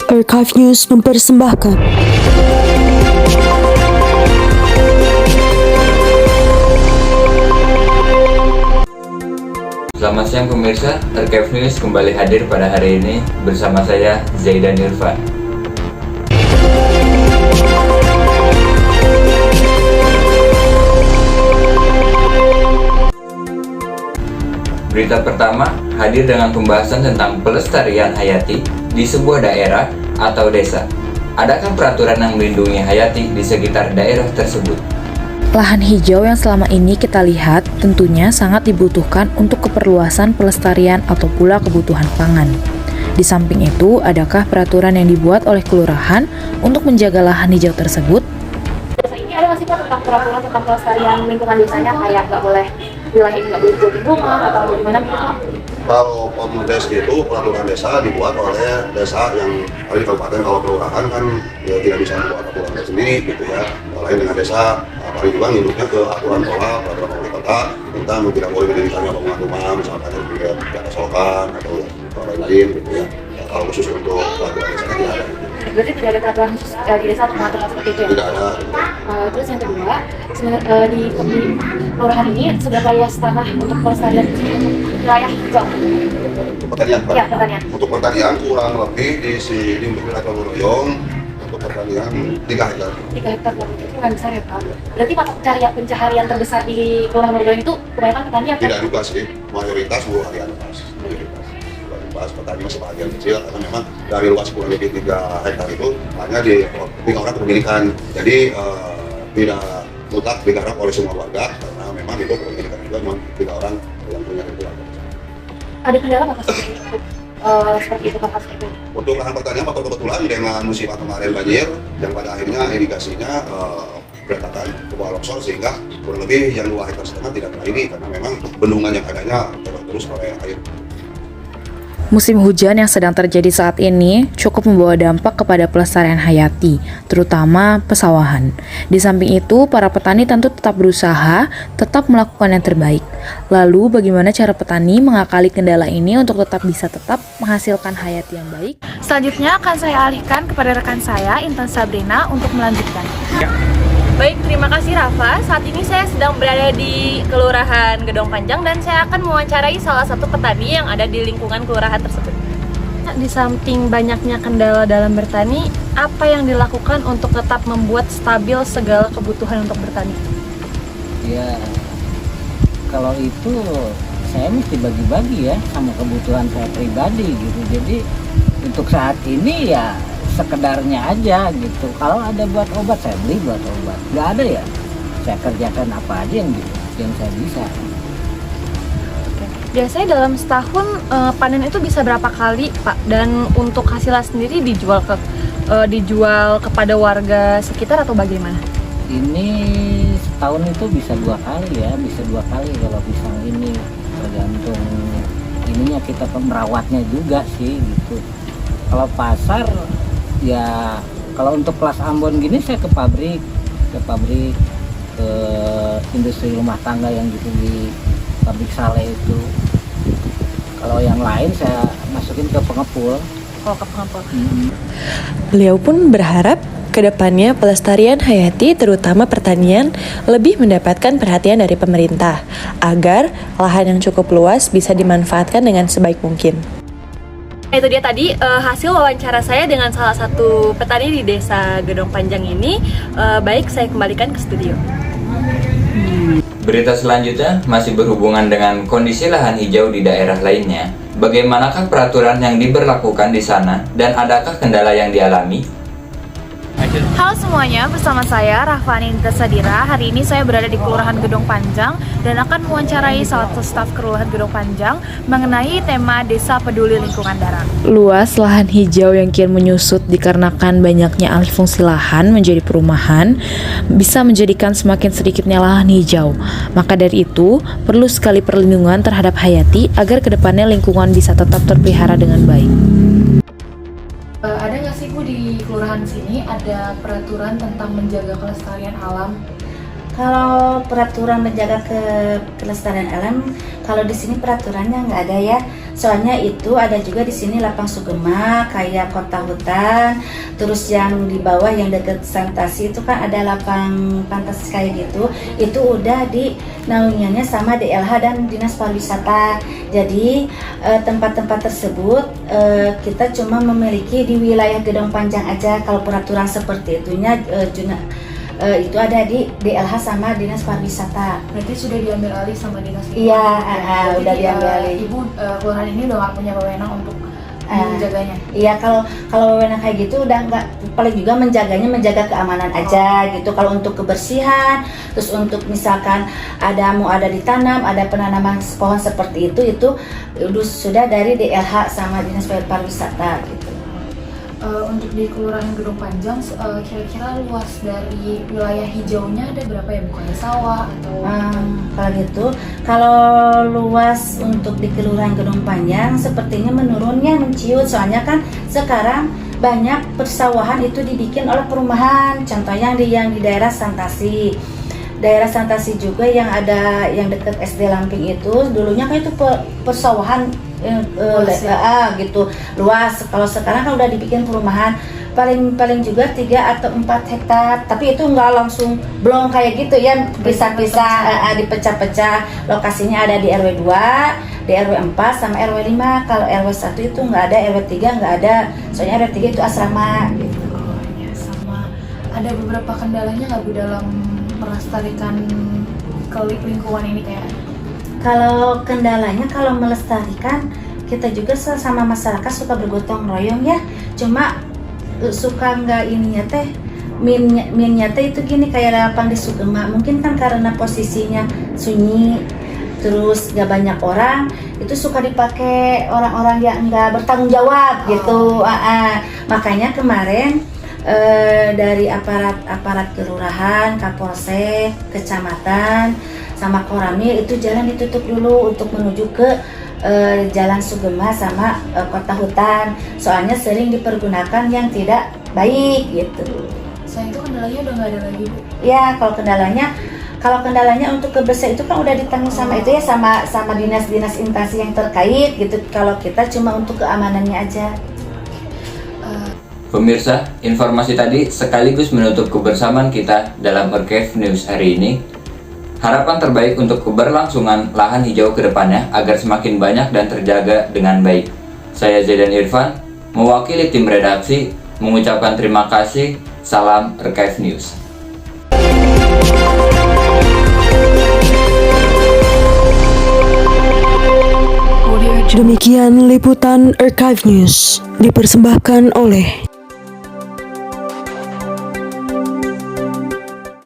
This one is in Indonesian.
Archive News mempersembahkan. Selamat siang pemirsa, Archive News kembali hadir pada hari ini bersama saya Zaidan Irfan. Berita pertama hadir dengan pembahasan tentang pelestarian hayati di sebuah daerah atau desa. Adakah peraturan yang melindungi hayati di sekitar daerah tersebut? Lahan hijau yang selama ini kita lihat tentunya sangat dibutuhkan untuk keperluasan pelestarian atau pula kebutuhan pangan. Di samping itu, adakah peraturan yang dibuat oleh kelurahan untuk menjaga lahan hijau tersebut? Desa ini ada nggak sih Pak tentang peraturan tentang pelestarian lingkungan desanya, kayak nggak boleh wilayah ini nggak boleh dijadiin rumah atau gimana gitu Pak? Kalau Pomdes itu peraturan desa dibuat oleh desa yang ada di kabupaten. Kalau kelurahan kan ya tidak bisa membuat aturan sendiri gitu ya. Lain dengan desa, paling juga nginduknya ke aturan pola peraturan wali kota tentang tidak boleh mendirikannya bangunan rumah, misalkan yang tidak ada selokan atau lain-lain gitu ya. Kalau khusus untuk peraturan desa tidak ada. Berarti tidak ada peraturan khusus di desa untuk mengatur seperti itu ya? Tidak ada. Terus yang kedua, di kelurahan ini seberapa luas tanah untuk pelestarian wilayah hijau? Pertanian, Pak. Ya, pertanian. Untuk pertanian kurang lebih di sini di wilayah Toloroyong untuk pertanian 3 hektar. 3 hektar berarti itu nggak besar ya Pak? Berarti mata pencaharian terbesar di kelurahan Toloroyong itu kebanyakan petani apa? Tidak juga sih, mayoritas buruh harian Mas. Mayoritas petani masih bagian kecil karena memang dari luas kurang lebih 3 hektar itu hanya di 3 orang kepemilikan. Jadi tidak mutlak digarap oleh semua warga karena memang itu kepemilikan juga memang 3 orang yang punya keluarga. Ada kendala nggak Pak seperti itu Pak? Untuk lahan pertanian Pak, kebetulan dengan musim kemarin banjir yang pada akhirnya irigasinya berantakan ke bawah longsor sehingga kurang lebih yang 2,5 hektar tidak terlagi karena memang bendungan yang adanya terus oleh air. Musim hujan yang sedang terjadi saat ini cukup membawa dampak kepada pelestarian hayati, terutama pesawahan. Di samping itu, para petani tentu tetap berusaha, tetap melakukan yang terbaik. Lalu, bagaimana cara petani mengakali kendala ini untuk tetap menghasilkan hayati yang baik? Selanjutnya akan saya alihkan kepada rekan saya, Intan Sabrina, untuk melanjutkan. Baik, terima kasih Rafa. Saat ini saya sedang berada di Kelurahan Gedong Panjang dan saya akan mewawancarai salah satu petani yang ada di lingkungan kelurahan tersebut. Di samping banyaknya kendala dalam bertani, apa yang dilakukan untuk tetap membuat stabil segala kebutuhan untuk bertani? Ya, kalau itu saya mesti bagi-bagi ya sama kebutuhan saya pribadi gitu. Jadi untuk saat ini ya sekedarnya aja gitu. Kalau ada buat obat saya beli buat obat. Nggak ada ya saya kerjakan apa aja yang saya bisa. Biasanya dalam setahun panen itu bisa berapa kali Pak? Dan untuk hasilnya sendiri dijual kepada warga sekitar atau bagaimana? Ini setahun itu bisa 2 kali ya, bisa 2 kali kalau pisang ini, tergantung ininya kita merawatnya juga sih gitu. Kalau pasar ya, kalau untuk kelas Ambon gini saya ke pabrik, ke industri rumah tangga yang gitu di pabrik sale itu. Kalau yang lain saya masukin ke pengepul. Kalau ke pengepul. Beliau pun berharap kedepannya pelestarian hayati terutama pertanian lebih mendapatkan perhatian dari pemerintah agar lahan yang cukup luas bisa dimanfaatkan dengan sebaik mungkin. Itu dia tadi hasil wawancara saya dengan salah satu petani di Desa Gedong Panjang ini. Baik, saya kembalikan ke studio. Berita selanjutnya masih berhubungan dengan kondisi lahan hijau di daerah lainnya. Bagaimanakah peraturan yang diberlakukan di sana dan adakah kendala yang dialami? Halo semuanya, bersama saya Rahfani Tersadira. Hari ini saya berada di Kelurahan Gedong Panjang dan akan mewawancarai salah satu staf Kelurahan Gedong Panjang mengenai tema Desa Peduli Lingkungan Darat. Luas lahan hijau yang kian menyusut dikarenakan banyaknya alih fungsi lahan menjadi perumahan bisa menjadikan semakin sedikitnya lahan hijau. Maka dari itu, perlu sekali perlindungan terhadap hayati agar kedepannya lingkungan bisa tetap terpelihara dengan baik. Ada nggak sih Bu di kelurahan sini ada peraturan tentang menjaga kelestarian alam? Kalau peraturan menjaga kelestarian alam, kalau di sini peraturannya nggak ada ya. Soalnya itu ada juga di sini lapang sugema kayak kota hutan. Terus yang di bawah yang dekat santasi itu kan ada lapang pantas kayak gitu. Itu udah dinaungiannya sama DLH dan Dinas Pariwisata. Jadi tempat-tempat tersebut kita cuma memiliki di wilayah Gedong Panjang aja. Kalau peraturan seperti itunya itu ada di DLH sama Dinas Pariwisata. Berarti sudah diambil alih sama dinas lingkungan. Iya, Berarti udah diambil alih. Ibu kelurahan ini udah nggak punya wewenang untuk menjaganya. Iya, kalau wewenang kayak gitu udah nggak, paling juga menjaga keamanan aja gitu. Kalau untuk kebersihan, terus untuk misalkan mau ada ditanam, ada penanaman pohon seperti itu sudah dari DLH sama Dinas Pariwisata gitu. Untuk di Kelurahan Gedong Panjang, kira-kira luas dari wilayah hijaunya ada berapa ya? Bukannya sawah atau? Kalau gitu, kalau luas untuk di Kelurahan Gedong Panjang sepertinya menurunnya menciut. Soalnya kan sekarang banyak persawahan itu dibikin oleh perumahan. Contohnya yang di daerah Santasi. Daerah Santasi juga yang ada yang dekat SD Lamping itu dulunya kan itu persawahan gitu luas. Kalau sekarang kan udah dibikin perumahan paling juga 3 atau 4 hektar, tapi itu nggak langsung belum kayak gitu ya, pisah-pisah dipecah-pecah. Lokasinya ada di RW 2, di RW 4 sama RW 5. Kalau RW 1 itu nggak ada, RW 3 nggak ada, soalnya RW 3 itu asrama gitu. Ya, sama ada beberapa kendalanya nggak Bu dalam melestarikan lingkungan ini kayak? Kalau kendalanya, kalau melestarikan, kita juga sama masyarakat suka bergotong royong ya. Cuma suka nggak ininya teh, minnya teh itu gini kayak lapang di Sugema. Mungkin kan karena posisinya sunyi, terus nggak banyak orang, itu suka dipakai orang-orang yang nggak bertanggung jawab gitu. Makanya kemarin dari aparat kelurahan, Kapolsek, kecamatan, sama Koramil itu jalan ditutup dulu untuk menuju ke Jalan Sugema sama kota hutan. Soalnya sering dipergunakan yang tidak baik gitu. Saya itu kendalanya udah nggak ada lagi Bu? Ya, kalau kendalanya untuk kebersihan itu kan udah ditanggung sama itu ya, sama dinas-dinas instansi yang terkait gitu. Kalau kita cuma untuk keamanannya aja. Pemirsa, informasi tadi sekaligus menutup kebersamaan kita dalam Archive News hari ini. Harapan terbaik untuk keberlangsungan lahan hijau ke depannya agar semakin banyak dan terjaga dengan baik. Saya Zaidan Irfan, mewakili tim redaksi, mengucapkan terima kasih. Salam Archive News. Demikian liputan Archive News dipersembahkan oleh